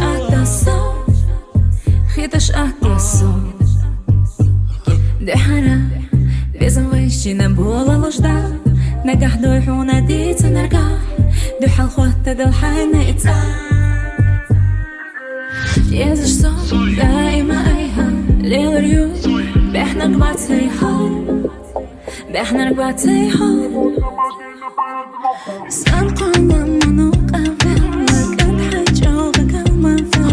атасо хиташ атасо дехара بزوجي نبولا لجدا نجح دوحونا ديت نرجع دوح الخوات دلحنا إتسا يزش صوم دايما أيها ليل ريو بإحنا قبات سيحا بإحنا قبات سيحا سنقوم منو قابل لكن حيجوغك المنفع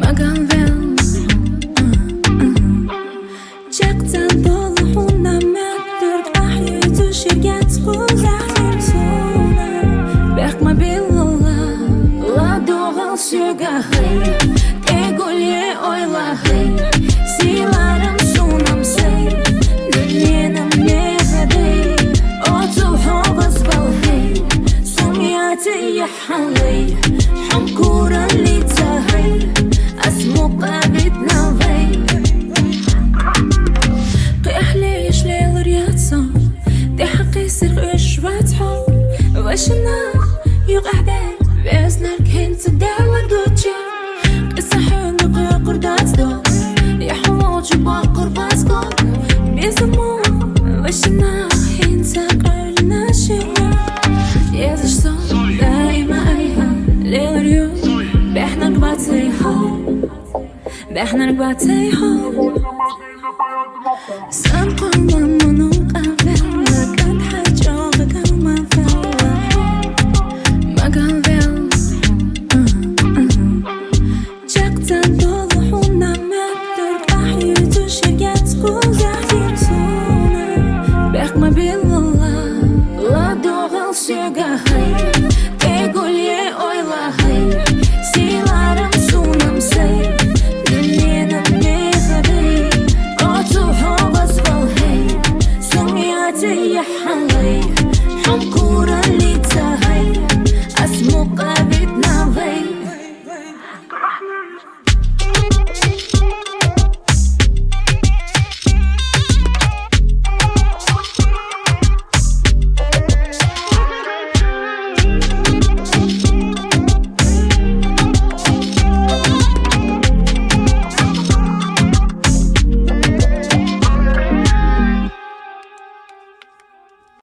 ما قابل جاكتا ضلحونا مقدر أحيوتو شرقات خوزاحر صونا بيخ ما بالله لا دوغل شغاهي تقول يا أويلاهي سيلارم سونم سي دنينا منيفدي أوتو حوغز بالهي سمياتي يحلي حمكورا اللي تهي أسمو قابتنا في قيحليش ليل رياضة دي حقي سرقش واتحو واشنا يقعدين بإذنك هنت داوى دوتشي قصة حلقة قردات دو يحوج باقر باسكو بيزمو واشنا هنت قرنا شيء يزش صوم دايما أيها ليل ريو بإحنا قبات سيحو بإحنا قبات سيحو